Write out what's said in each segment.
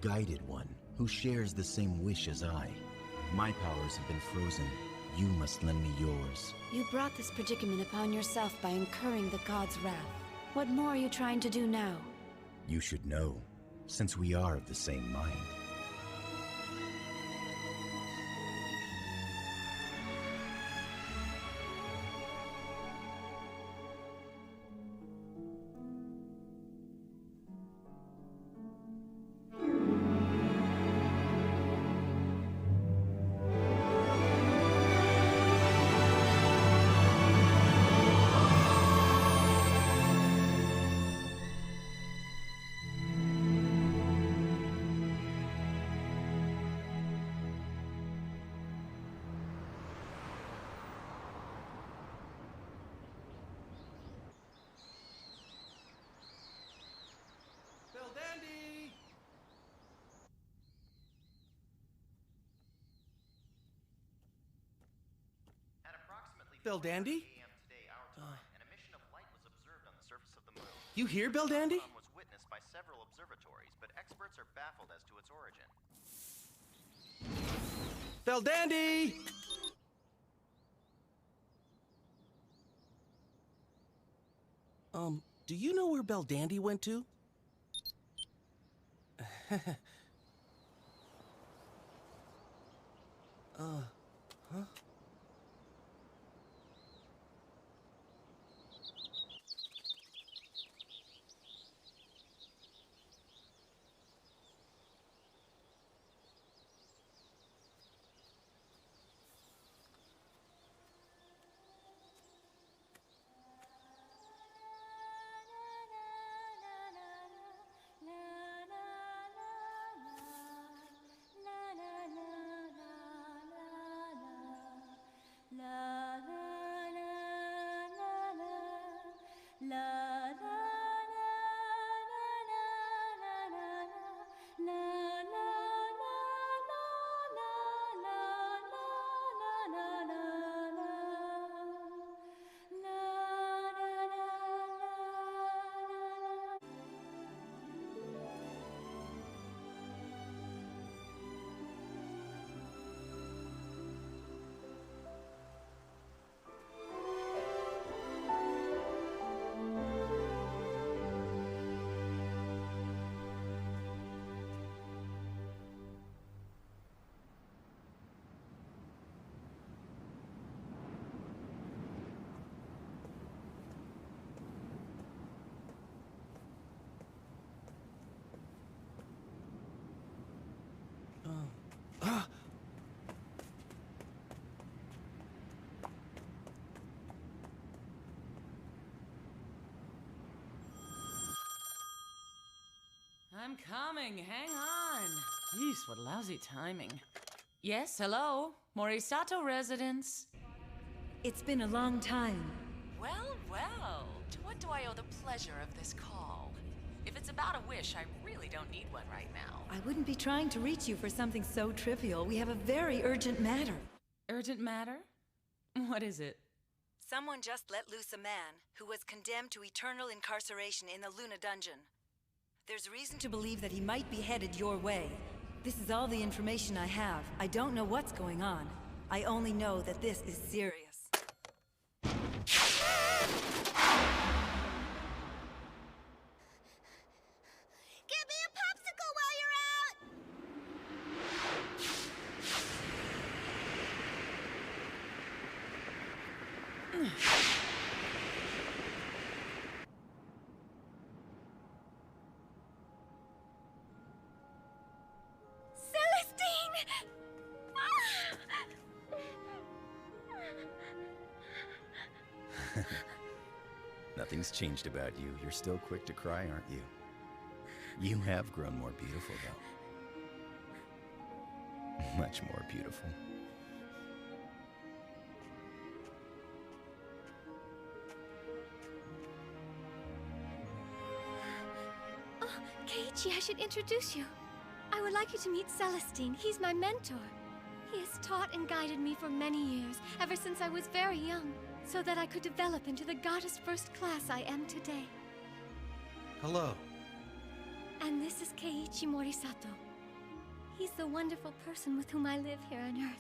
guided one, who shares the same wish as I. My powers have been frozen. You must lend me yours. You brought this predicament upon yourself by incurring the god's wrath. What more are you trying to do now? You should know, since we are of the same mind. Bell Dandy? You here, Bell Dandy? Was witnessed by several observatories, but experts are baffled as to its origin. Bell Dandy! Do you know where Bell Dandy went to? Huh? I'm coming, hang on. Jeez, what lousy timing. Yes, hello? Morisato residence. It's been a long time. Well, well, to what do I owe the pleasure of this call? If it's about a wish, I really don't need one right now. I wouldn't be trying to reach you for something so trivial. We have a very urgent matter. Urgent matter? What is it? Someone just let loose a man who was condemned to eternal incarceration in the Luna dungeon. There's reason to believe that he might be headed your way. This is all the information I have. I don't know what's going on. I only know that this is serious. Give me a popsicle while you're out! Nothing's changed about you. You're still quick to cry, aren't you? You have grown more beautiful, though. Much more beautiful. Oh, Keiichi, I should introduce you. I would like you to meet Celestine. He's my mentor. He has taught and guided me for many years, ever since I was very young, so that I could develop into the goddess first class I am today. Hello. And this is Keiichi Morisato. He's the wonderful person with whom I live here on Earth.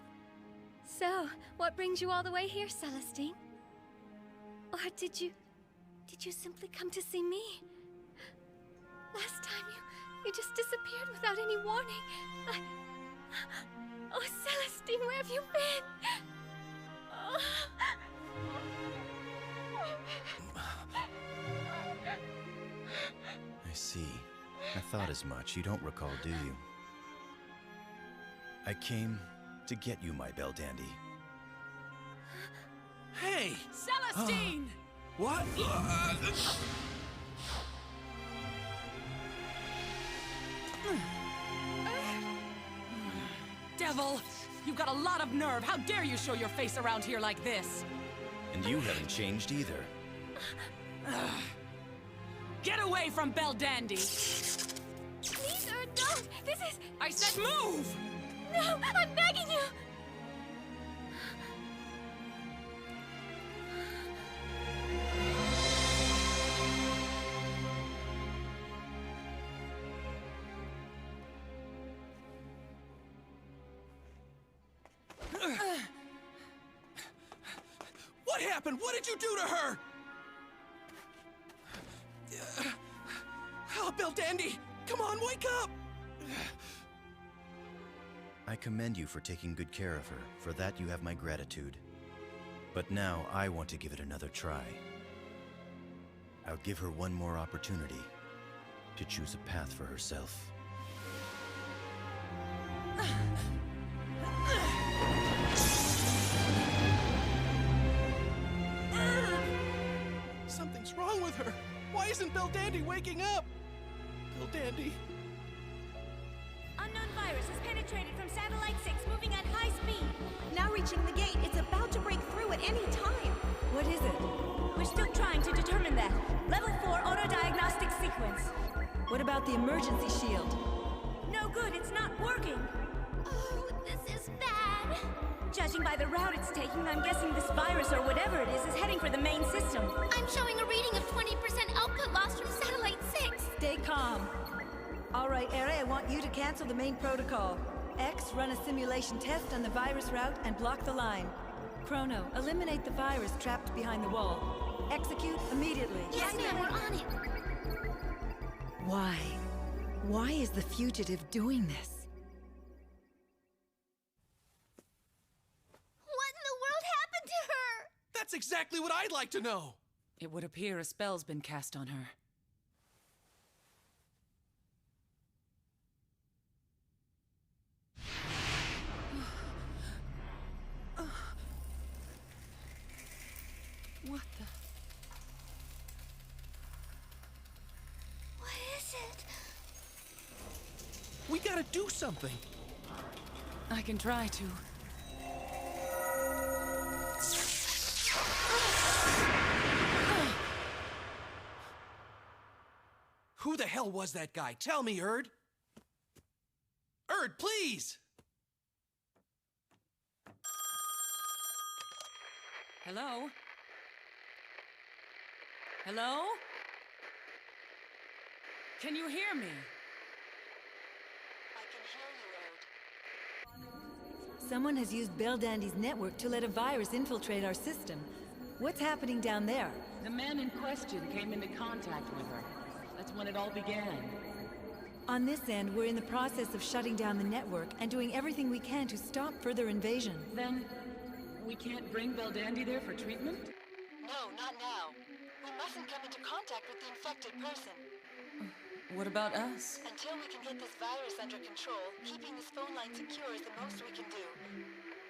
So, what brings you all the way here, Celestine? Or did you simply come to see me? Last time you just disappeared without any warning. Oh, Celestine, where have you been? Oh. I see. I thought as much. You don't recall, do you? I came to get you, my Beldandy. Hey! Celestine! What? Devil! You've got a lot of nerve. How dare you show your face around here like this? And you haven't changed either. Get away from Beldandy! Please, Erd, don't! This is... I said move! No! I'm begging you! What happened? What did you do to her? Oh, Beldandy! Come on, wake up! I commend you for taking good care of her. For that, you have my gratitude. But now, I want to give it another try. I'll give her one more opportunity to choose a path for herself. Something's wrong with her. Why isn't Beldandy waking up? Beldandy. Unknown virus has penetrated from Satellite 6, moving at high speed. Now reaching the gate, it's about to break through at any time. What is it? We're still trying to determine that. Level 4 auto-diagnostic sequence. What about the emergency shield? No good, it's not working. Oh, this is bad. Judging by the route it's taking, I'm guessing this virus or whatever it is heading for the main system. I'm showing a reading of 20% output loss from Satellite 6. Stay calm. All right, Ere, I want you to cancel the main protocol. X, run a simulation test on the virus route and block the line. Chrono, eliminate the virus trapped behind the wall. Execute immediately. Yes, ma'am, we're on it. Why? Why is the fugitive doing this? What in the world happened to her? That's exactly what I'd like to know. It would appear a spell's been cast on her. What the... What is it? We gotta do something. I can try to. Who the hell was that guy? Tell me, Erd. Erd, please! Hello? Hello? Can you hear me? I can hear you, Erd. Someone has used Beldandy's network to let a virus infiltrate our system. What's happening down there? The man in question came into contact with her. That's when it all began. On this end, we're in the process of shutting down the network and doing everything we can to stop further invasion. Then, we can't bring Beldandy there for treatment? No, not now. We mustn't come into contact with the infected person. What about us? Until we can get this virus under control, keeping this phone line secure is the most we can do.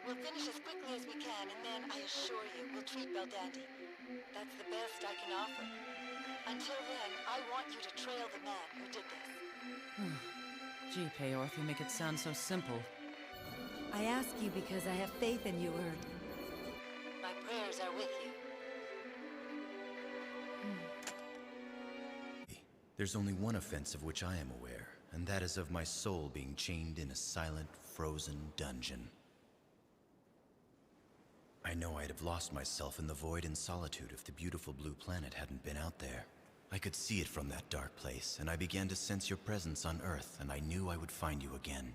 We'll finish as quickly as we can, and then, I assure you, we'll treat Beldandy. That's the best I can offer. Until then, I want you to trail the man who did this. Gee, Peyorth, you make it sound so simple. I ask you because I have faith in you, Erd. My prayers are with you. There's only one offense of which I am aware, and that is of my soul being chained in a silent, frozen dungeon. I know I'd have lost myself in the void and solitude if the beautiful blue planet hadn't been out there. I could see it from that dark place, and I began to sense your presence on Earth, and I knew I would find you again.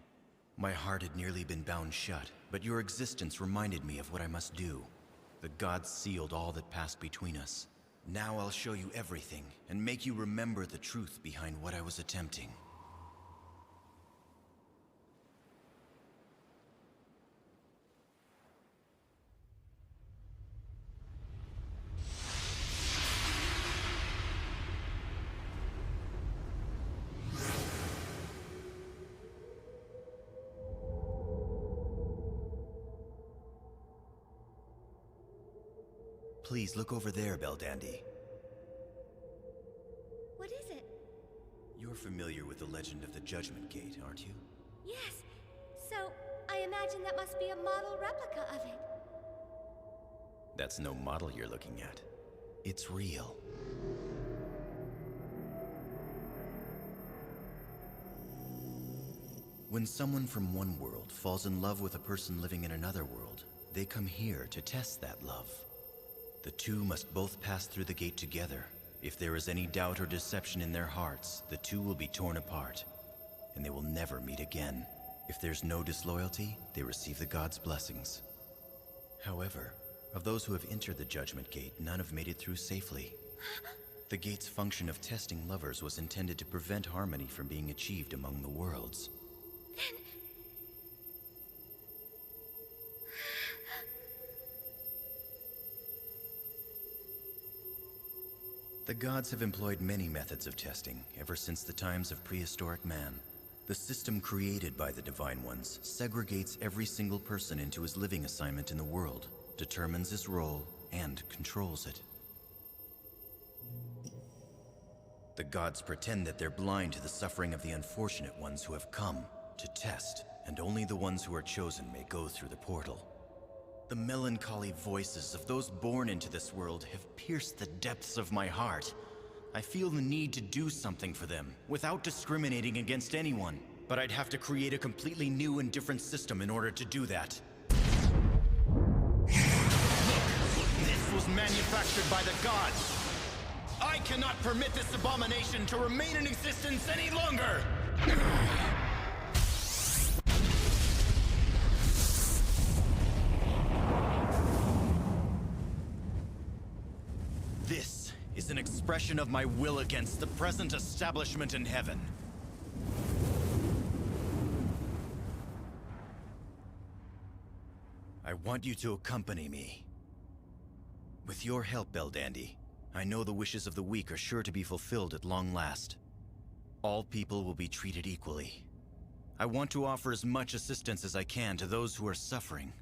My heart had nearly been bound shut, but your existence reminded me of what I must do. The gods sealed all that passed between us. Now I'll show you everything, and make you remember the truth behind what I was attempting. Please look over there, Beldandy. What is it? You're familiar with the legend of the Judgment Gate, aren't you? Yes. So, I imagine that must be a model replica of it. That's no model you're looking at. It's real. When someone from one world falls in love with a person living in another world, they come here to test that love. The two must both pass through the gate together. If there is any doubt or deception in their hearts, the two will be torn apart, and they will never meet again. If there's no disloyalty, they receive the gods' blessings. However, of those who have entered the Judgment Gate, none have made it through safely. The gate's function of testing lovers was intended to prevent harmony from being achieved among the worlds. The gods have employed many methods of testing, ever since the times of prehistoric man. The system created by the Divine Ones segregates every single person into his living assignment in the world, determines his role, and controls it. The gods pretend that they're blind to the suffering of the unfortunate ones who have come to test, and only the ones who are chosen may go through the portal. The melancholy voices of those born into this world have pierced the depths of my heart. I feel the need to do something for them, without discriminating against anyone. But I'd have to create a completely new and different system in order to do that. Look, this was manufactured by the gods. I cannot permit this abomination to remain in existence any longer! This is an expression of my will against the present establishment in heaven. I want you to accompany me. With your help, Beldandy, I know the wishes of the weak are sure to be fulfilled at long last. All people will be treated equally. I want to offer as much assistance as I can to those who are suffering.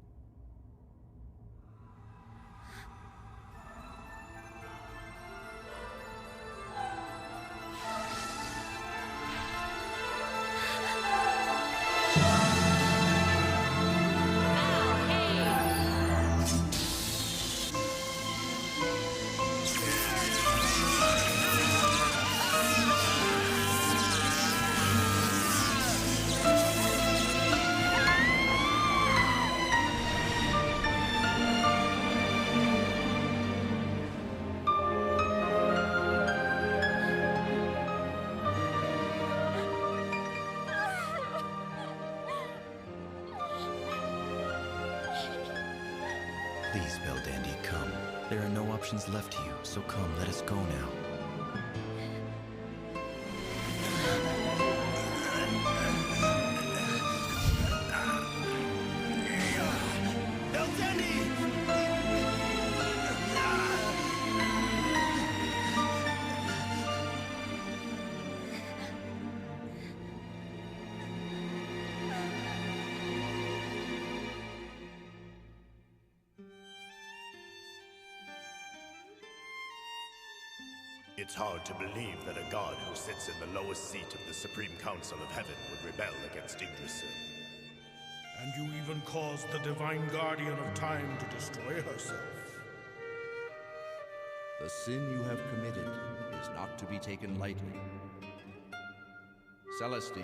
Please, Beldandy, come. There are no options left to you, so come, let us go now. It's hard to believe that a god who sits in the lowest seat of the Supreme Council of Heaven would rebel against Yggdrasil. And you even caused the Divine Guardian of Time to destroy herself. The sin you have committed is not to be taken lightly. Celestine,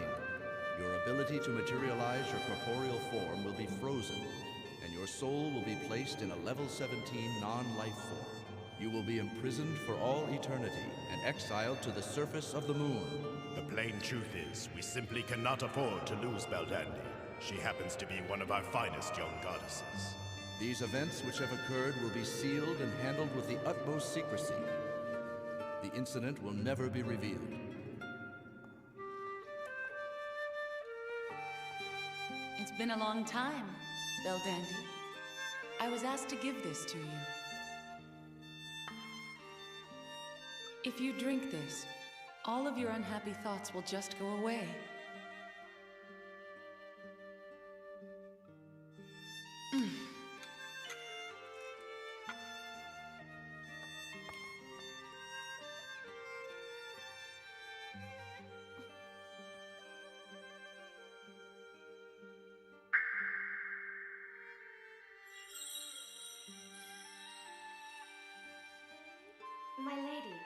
your ability to materialize your corporeal form will be frozen, and your soul will be placed in a level 17 non-life form. You will be imprisoned for all eternity and exiled to the surface of the moon. The plain truth is, we simply cannot afford to lose Beldandy. She happens to be one of our finest young goddesses. These events which have occurred will be sealed and handled with the utmost secrecy. The incident will never be revealed. It's been a long time, Beldandy. I was asked to give this to you. If you drink this, all of your unhappy thoughts will just go away. My lady,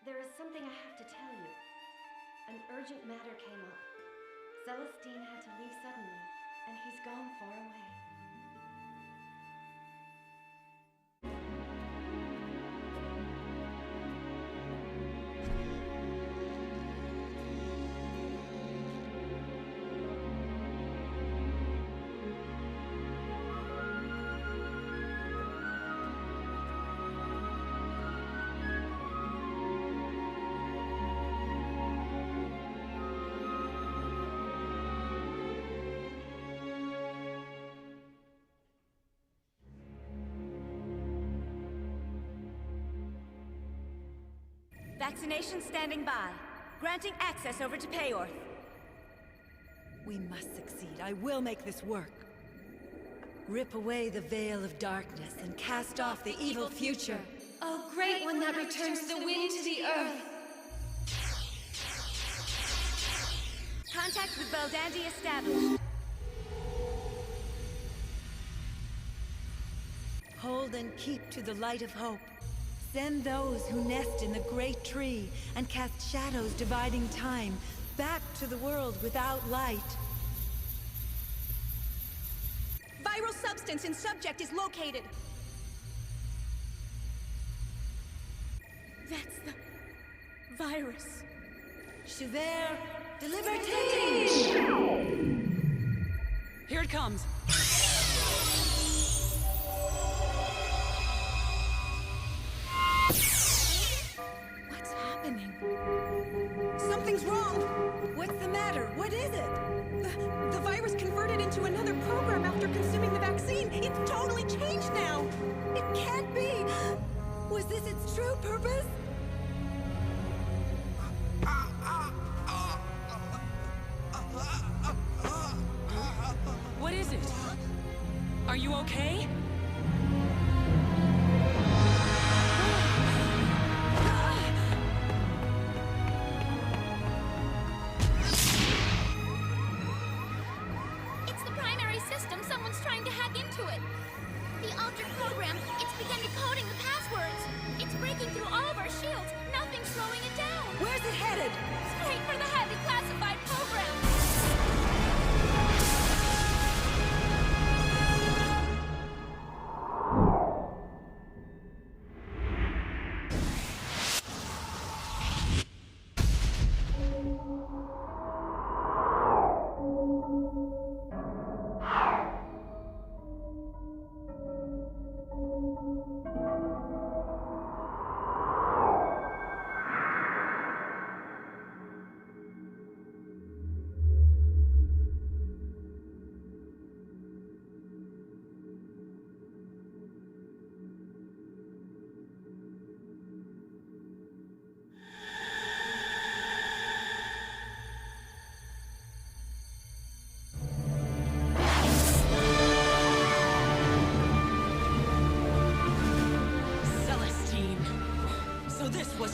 there is something I have to tell you. An urgent matter came up. Celestine had to leave suddenly, and he's gone far away. Vaccination standing by. Granting access over to Peyorth. We must succeed. I will make this work. Rip away the veil of darkness and cast off the evil future. Oh, great one that returns the wind to the earth. Contact with Beldandy established. Hold and keep to the light of hope. Send those who nest in the great tree and cast shadows dividing time back to the world without light. Viral substance in subject is located. That's the virus. Shiver, deliberate! Here it comes. What's happening? Something's wrong. What's the matter? What is it? The virus converted into another program after consuming the vaccine. It's totally changed now. It can't be. Was this its true purpose? What is it? Are you okay? It's the primary system. Someone's trying to hack into it. The altered program, it's begun decoding the passwords. It's breaking through all of our shields. Nothing's slowing it down. Where's it headed? Straight for the heavy classified program.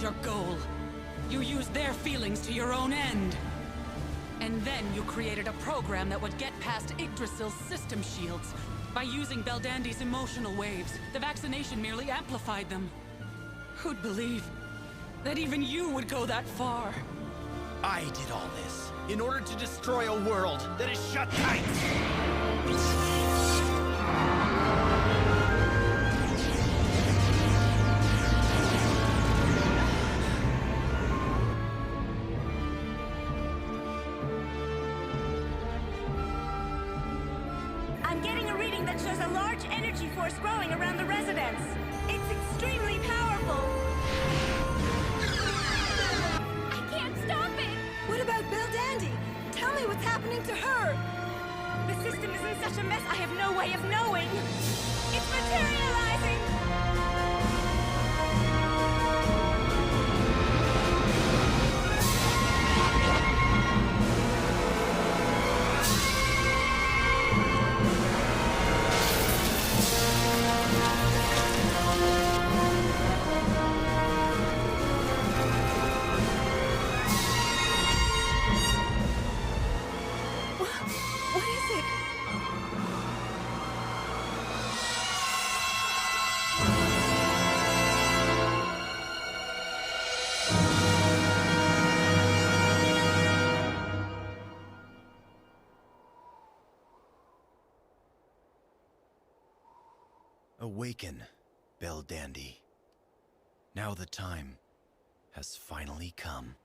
Your goal. You used their feelings to your own end. And then you created a program that would get past Yggdrasil's system shields. By using Beldandy's emotional waves, the vaccination merely amplified them. Who'd believe that even you would go that far? I did all this in order to destroy a world that is shut tight. that shows a large energy force growing around the residence. It's extremely powerful. I can't stop it! What about Bill Dandy? Tell me what's happening to her! The system is in such a mess, I have no way of knowing. It's materializing! What is it? Awaken, Belle Dandy. Now the time has finally come.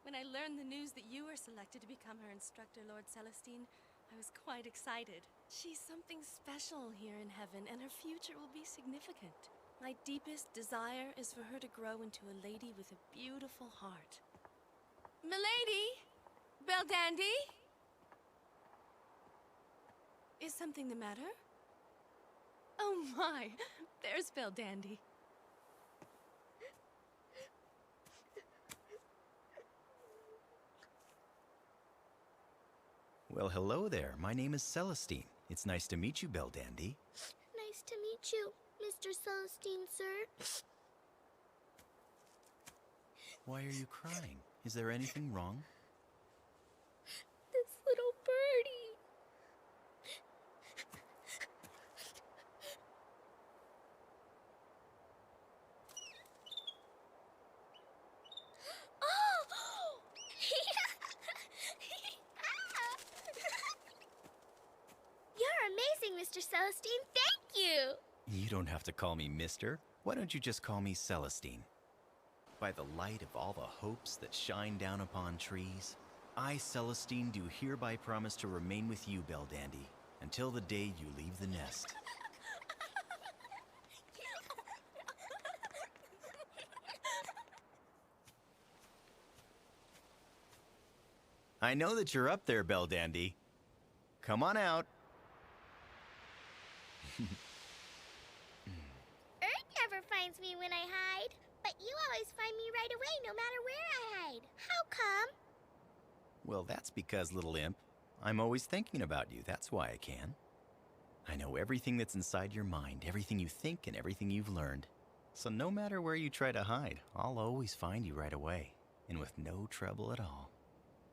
When I learned the news that you were selected to become her instructor, Lord Celestine, I was quite excited. She's something special here in heaven, and her future will be significant. My deepest desire is for her to grow into a lady with a beautiful heart. Milady? Belle Dandy? Is something the matter? Oh my, there's Belle Dandy. Well, hello there. My name is Celestine. It's nice to meet you, Belle Dandy. Nice to meet you, Mr. Celestine, sir. Why are you crying? Is there anything wrong? This little birdie. Oh! You're amazing, Mr. Celestine. Thank you. You don't have to call me Mister. Why don't you just call me Celestine? By the light of all the hopes that shine down upon trees, I, Celestine, do hereby promise to remain with you, Belle Dandy, until the day you leave the nest. I know that you're up there, Belle Dandy. Come on out. Earth never finds me when I hide, but you always find me right away no matter where I hide. How come? Well, that's because, little imp, I'm always thinking about you. That's why I can. I know everything that's inside your mind, everything you think and everything you've learned. So no matter where you try to hide, I'll always find you right away, and with no trouble at all.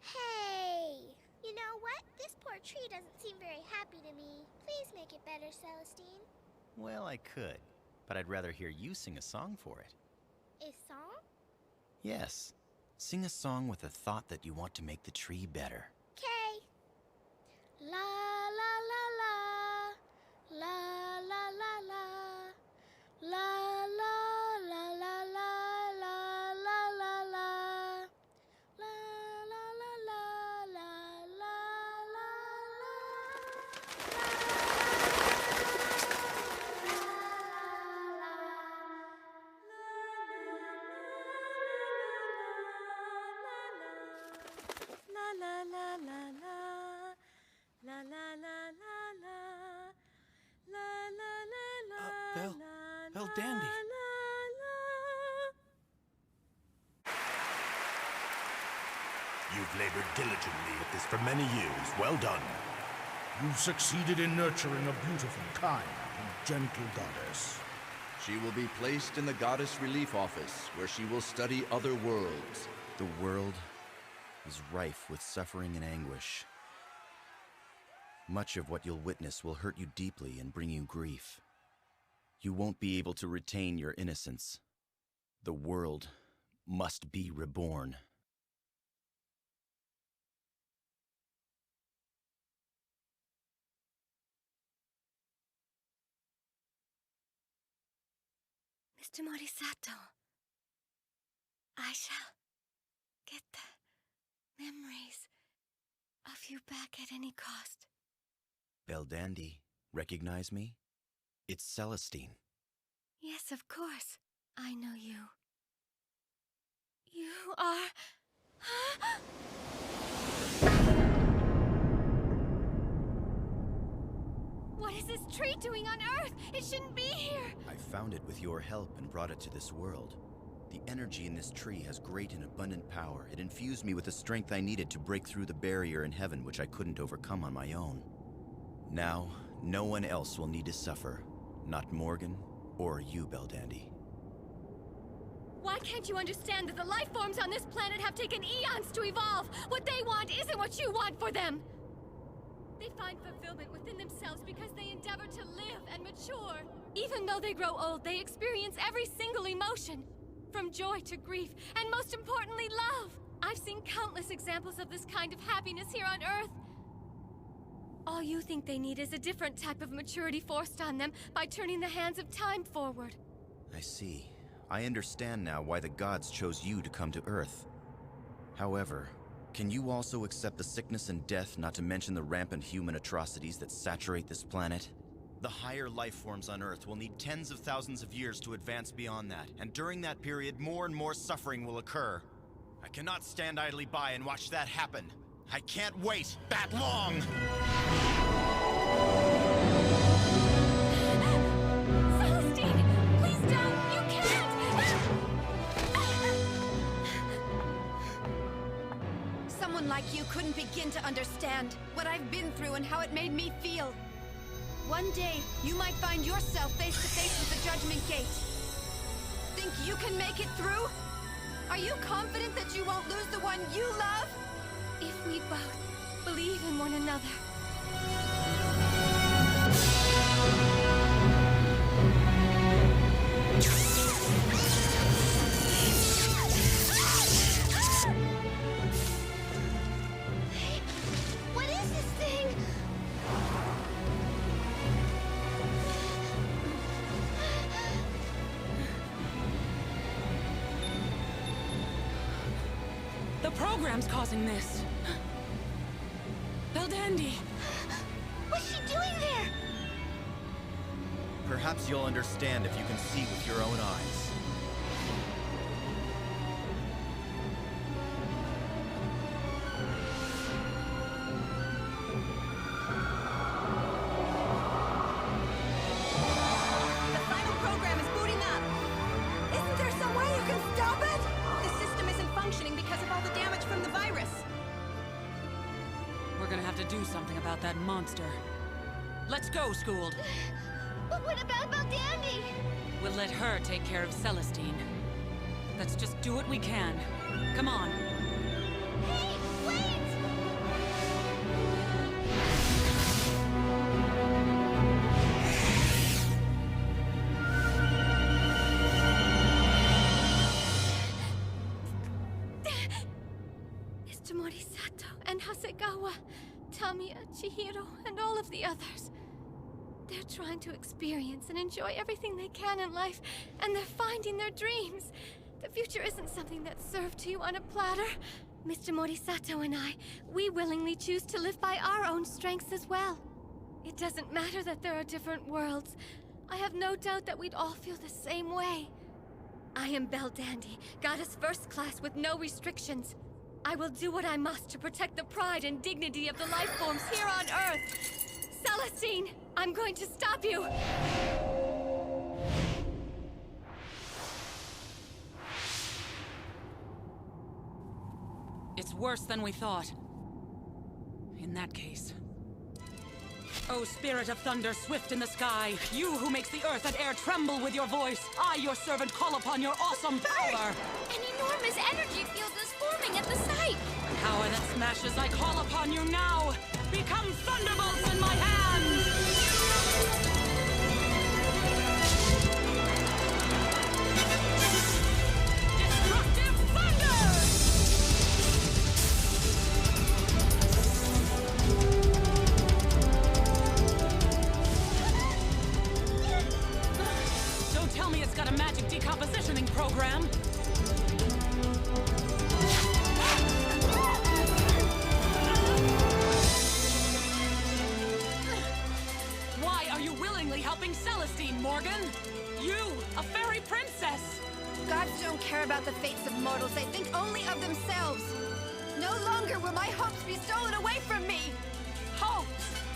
Hey! You know what? This poor tree doesn't seem very happy to me. Please make it better, Celestine. Well, I could, but I'd rather hear you sing a song for it. A song? Yes. Sing a song with a thought that you want to make the tree better. Okay. La la la la. La la la la. La la la la la la la la la. La la la la la la la Belle Dandy. You've labored diligently at this for many years. Well done. You've succeeded in nurturing a beautiful, kind, and gentle goddess. She will be placed in the Goddess Relief Office, where she will study other worlds. The world is rife with suffering and anguish. Much of what you'll witness will hurt you deeply and bring you grief. You won't be able to retain your innocence. The world must be reborn. Mr. Morisato, I shall get the memories of you back at any cost. Belldandy, recognize me? It's Celestine. Yes, of course. I know you. You are... What is this tree doing on Earth? It shouldn't be here! I found it with your help and brought it to this world. The energy in this tree has great and abundant power. It infused me with the strength I needed to break through the barrier in heaven which I couldn't overcome on my own. Now, no one else will need to suffer. Not Morgan or you, Belldandy. Why can't you understand that the life forms on this planet have taken eons to evolve? What they want isn't what you want for them! They find fulfillment within themselves because they endeavor to live and mature. Even though they grow old, they experience every single emotion. From joy to grief, and most importantly, love. I've seen countless examples of this kind of happiness here on Earth. All you think they need is a different type of maturity forced on them by turning the hands of time forward. I see. I understand now why the gods chose you to come to Earth. However, can you also accept the sickness and death, not to mention the rampant human atrocities that saturate this planet? The higher life forms on Earth will need tens of thousands of years to advance beyond that, and during that period, more and more suffering will occur. I cannot stand idly by and watch that happen. I can't wait that long! Celestine! Please don't! You can't! Someone like you couldn't begin to understand what I've been through and how it made me feel. One day, you might find yourself face to face with the Judgment Gate. Think you can make it through? Are you confident that you won't lose the one you love? If we both believe in one another. Hey, what is this thing? The program's causing this. Belldandy! What's she doing there? Perhaps you'll understand if you can see with your own eyes. The final program is booting up. Isn't there some way you can stop it? The system isn't functioning because of all the damage from the virus. We're gonna have to do something about that monster. Let's go, Schooled. But what about Belldandy? We'll let her take care of Celestine. Let's just do what we can. Come on. Hey, wait! Mr. Morisato and Hasegawa, Tamiya, Chihiro, and all of the others. They're trying to experience and enjoy everything they can in life, and they're finding their dreams. The future isn't something that's served to you on a platter. Mr. Morisato and I, we willingly choose to live by our own strengths as well. It doesn't matter that there are different worlds. I have no doubt that we'd all feel the same way. I am Belldandy, goddess first class with no restrictions. I will do what I must to protect the pride and dignity of the life forms here on Earth. Celestine, I'm going to stop you! It's worse than we thought. In that case... O spirit of thunder, swift in the sky, you who makes the earth and air tremble with your voice, I, your servant, call upon your awesome power! An enormous energy field is forming at the site! Power that smashes, I call upon you now! Become thunderbolts in my hands! Destructive thunder! Don't tell me it's got a magic decompositioning program. Why are you willingly helping Celestine, Morgan? You, a fairy princess! Gods don't care about the fates of mortals. They think only of themselves. No longer will my hopes be stolen away from me! Hopes?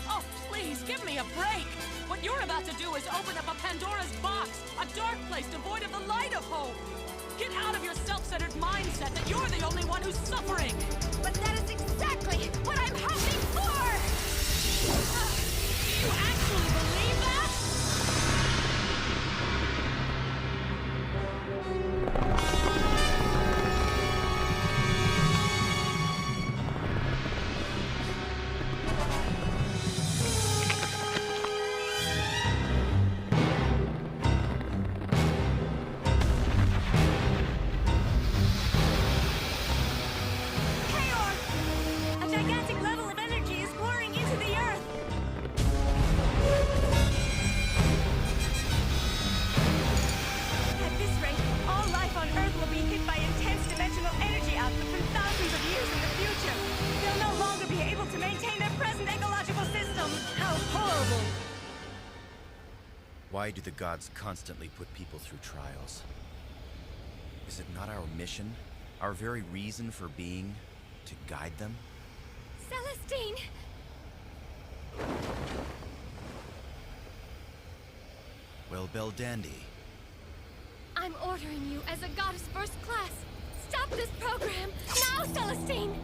Oh, please, give me a break! What you're about to do is open up a Pandora's box, a dark place devoid of the light of hope! Get out of your self-centered mindset that you're the only one who's suffering! But that is exactly what I'm hoping for! Do you actually believe that? Why do the gods constantly put people through trials? Is it not our mission, our very reason for being, to guide them? Celestine! Well, Beldandy. I'm ordering you as a goddess first class. Stop this program, now, Celestine!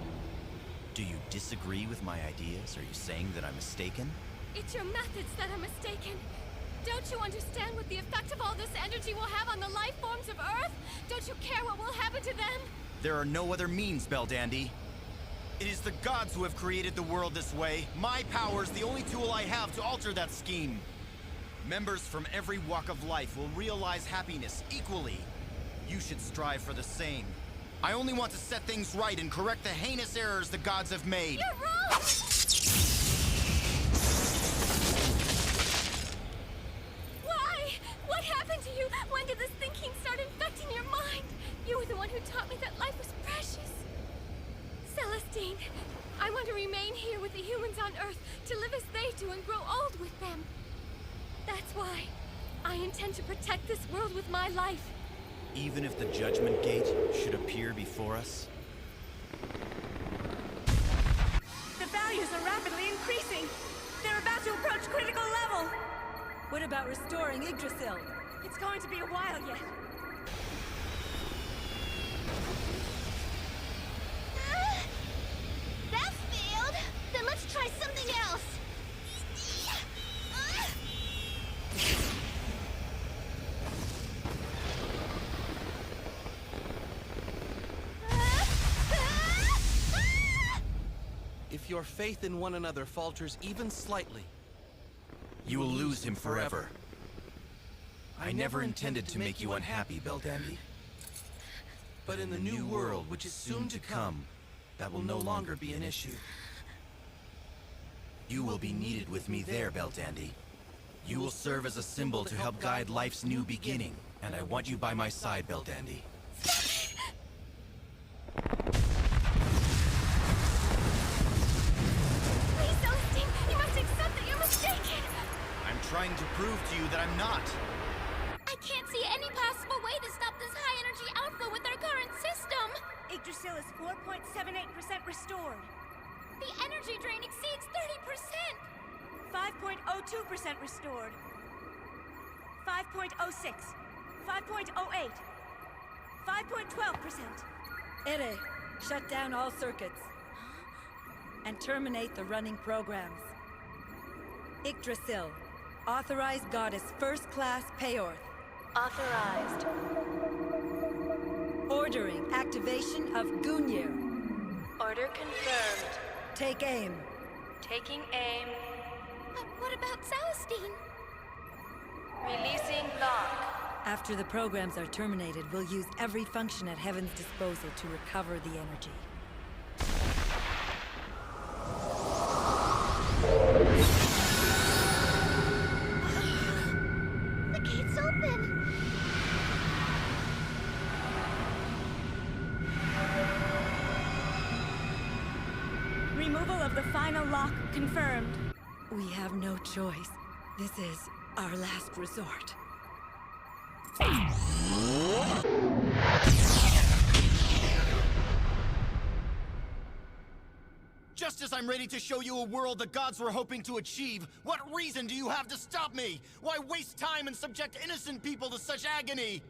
Do you disagree with my ideas? Are you saying that I'm mistaken? It's your methods that are mistaken. Don't you understand what the effect of all this energy will have on the life forms of Earth? Don't you care what will happen to them? There are no other means, Beldandy. It is the gods who have created the world this way. My power is the only tool I have to alter that scheme. Members from every walk of life will realize happiness equally. You should strive for the same. I only want to set things right and correct the heinous errors the gods have made. You're wrong! What happened to you? When did this thinking start infecting your mind? You were the one who taught me that life was precious. Celestine, I want to remain here with the humans on Earth, to live as they do and grow old with them. That's why I intend to protect this world with my life. Even if the Judgment Gate should appear before us? The values are rapidly increasing. They're about to approach critical level. What about restoring Yggdrasil? It's going to be a while yet. That failed! Then let's try something else! If your faith in one another falters even slightly, you will lose him forever. I never intended to make you unhappy, Beldandy. But in the new world which is soon to come, that will no longer be an issue. You will be needed with me there, Beldandy. You will serve as a symbol to help guide life's new beginning, and I want you by my side, Beldandy. Please, Celestine, you must accept that you're mistaken! I'm trying to prove to you that I'm not. I can't see any possible way to stop this high-energy outflow with our current system! Yggdrasil is 4.78% restored. The energy drain exceeds 30%! 5.02% restored. 5.06. 5.08. 5.12%. Ere, shut down all circuits. And terminate the running programs. Yggdrasil, authorized goddess first class Peorth. Authorized. Ordering activation of Gungnir. Order confirmed. Take aim. Taking aim. What about Celestine? Releasing lock. After the programs are terminated, we'll use every function at Heaven's disposal to recover the energy. The gate's open! the final lock confirmed. We have no choice. This is our last resort. Just as I'm ready to show you a world the gods were hoping to achieve, what reason do you have to stop me? Why waste time and subject innocent people to such agony?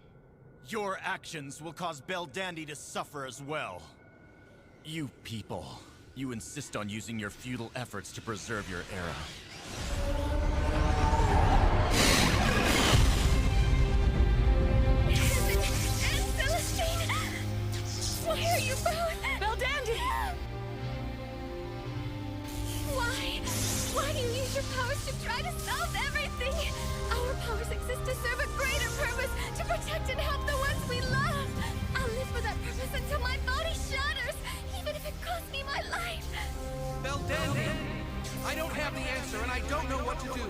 Your actions will cause Beldandy to suffer as well. You people, you insist on using your futile efforts to preserve your era. And Celestine! Why are you both? Beldandy! Why do you use your powers to try to solve everything? Our powers exist to serve a greater purpose, to protect and help the ones we love. I'll live for that purpose until my body shatters, even if it costs me my life. Beldandy! I don't have the answer, and I don't know what to do.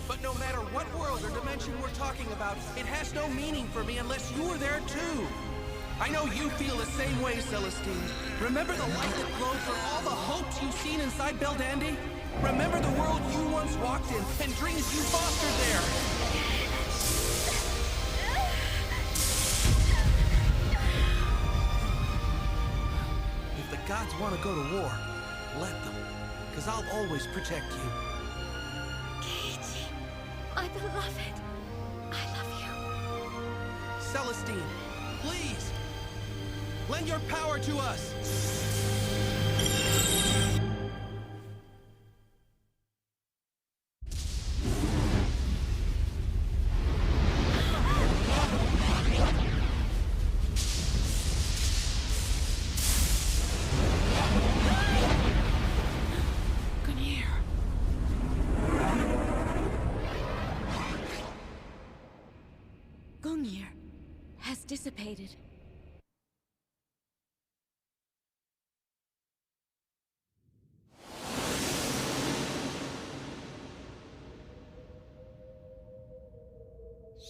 But no matter what world or dimension we're talking about, it has no meaning for me unless you are there too. I know you feel the same way, Celestine. Remember the light that glowed for all the hopes you've seen inside Beldandy? Remember the world you once walked in and dreams you fostered there? If the gods want to go to war, let them. Because I'll always protect you. Keiichi, my beloved, I love you. Celestine, please! Lend your power to us! Gungnir has dissipated.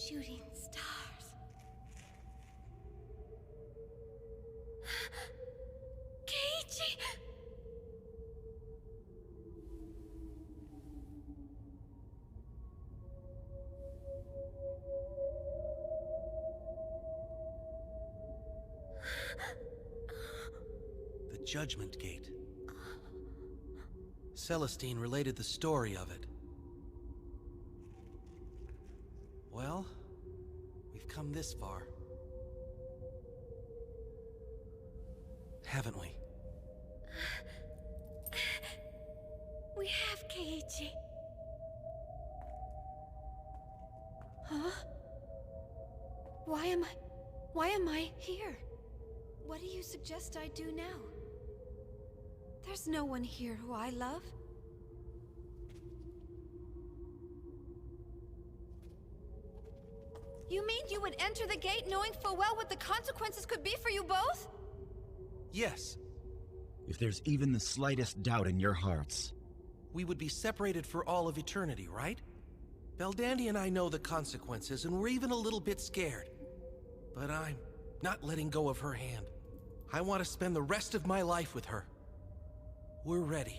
Shooting stars. Keiichi! The Judgment Gate. Celestine related the story of it. Well, we've come this far. Haven't we? We have, Keiichi. Huh? Why am I here? What do you suggest I do now? There's no one here who I love. You mean you would enter the gate knowing full well what the consequences could be for you both? Yes. If there's even the slightest doubt in your hearts. We would be separated for all of eternity, right? Beldandy and I know the consequences, and we're even a little bit scared. But I'm not letting go of her hand. I want to spend the rest of my life with her. We're ready.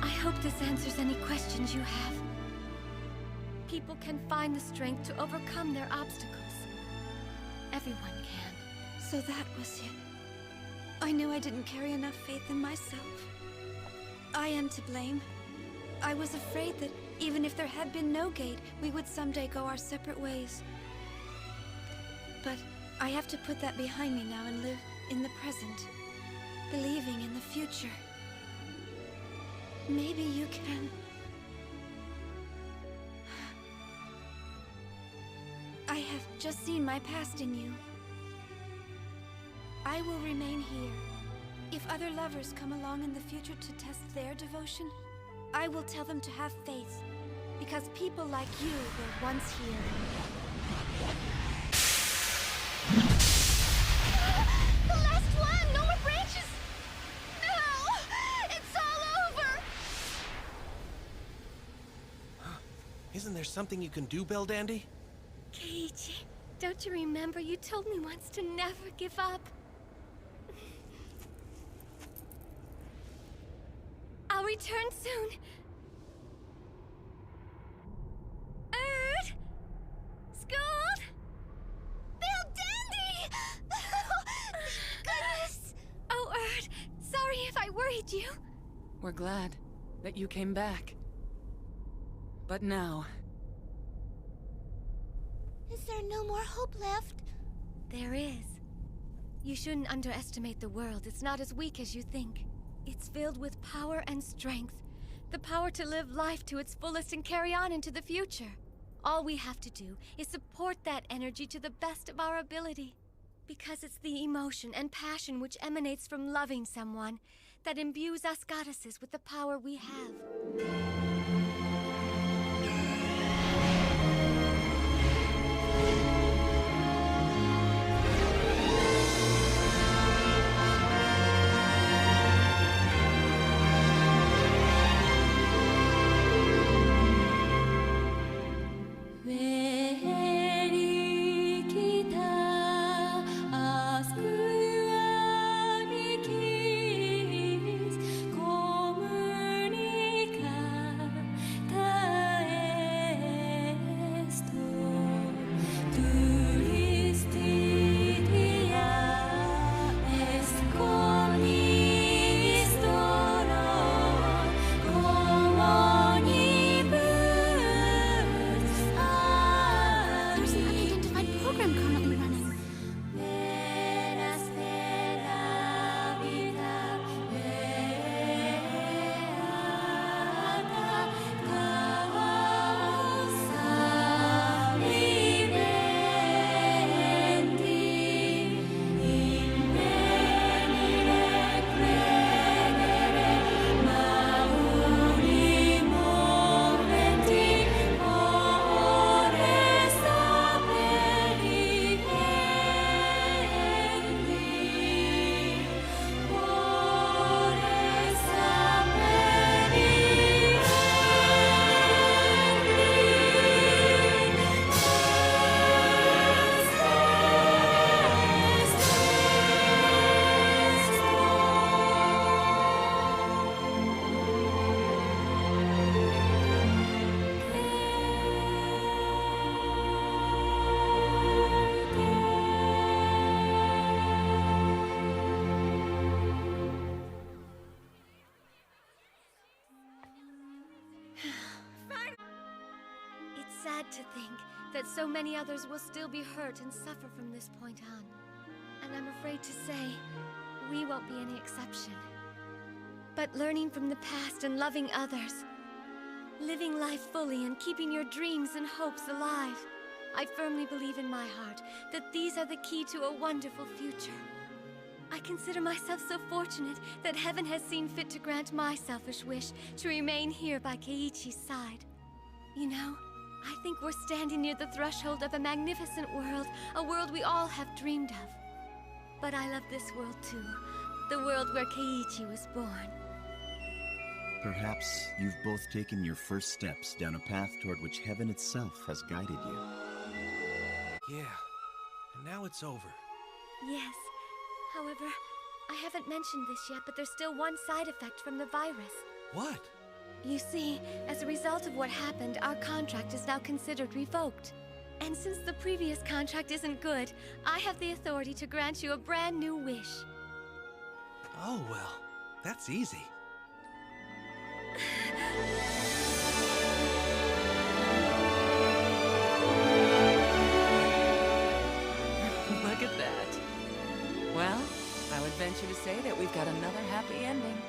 I hope this answers any questions you have. People can find the strength to overcome their obstacles. Everyone can. So that was it. I knew I didn't carry enough faith in myself. I am to blame. I was afraid that even if there had been no gate, we would someday go our separate ways. But I have to put that behind me now and live in the present, believing in the future. Maybe you can... I have just seen my past in you. I will remain here, If other lovers come along in the future to test their devotion, I will tell them to have faith, because people like you were once here. The last one! No more branches! No! It's all over! Isn't there something you can do, Beldandy? Keiichi, don't you remember you told me once to never give up? I'll return soon. Erd? Scold? Beldandy! Goodness! Oh, Erd, sorry if I worried you. We're glad that you came back. But now... Is there no more hope left? There is. You shouldn't underestimate the world. It's not as weak as you think. It's filled with power and strength. The power to live life to its fullest and carry on into the future. All we have to do is support that energy to the best of our ability. Because it's the emotion and passion which emanates from loving someone that imbues us goddesses with the power we have. Sad to think that so many others will still be hurt and suffer from this point on. And I'm afraid to say, we won't be any exception. But learning from the past and loving others, living life fully and keeping your dreams and hopes alive, I firmly believe in my heart that these are the key to a wonderful future. I consider myself so fortunate that heaven has seen fit to grant my selfish wish to remain here by Keiichi's side. You know, I think we're standing near the threshold of a magnificent world, a world we all have dreamed of. But I love this world too, the world where Keiichi was born. Perhaps you've both taken your first steps down a path toward which heaven itself has guided you. Yeah, and now it's over. Yes. However, I haven't mentioned this yet, but there's still one side effect from the virus. What? You see, as a result of what happened, our contract is now considered revoked. And since the previous contract isn't good, I have the authority to grant you a brand new wish. Oh, well, that's easy. Look at that. Well, I would venture to say that we've got another happy ending.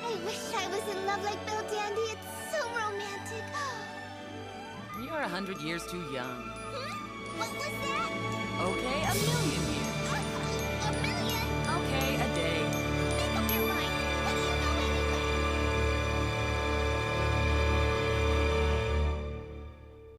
I wish I was in love like Beldandy. It's so romantic. You're 100 years too young. What was that? Okay, a million years. A million? Okay, a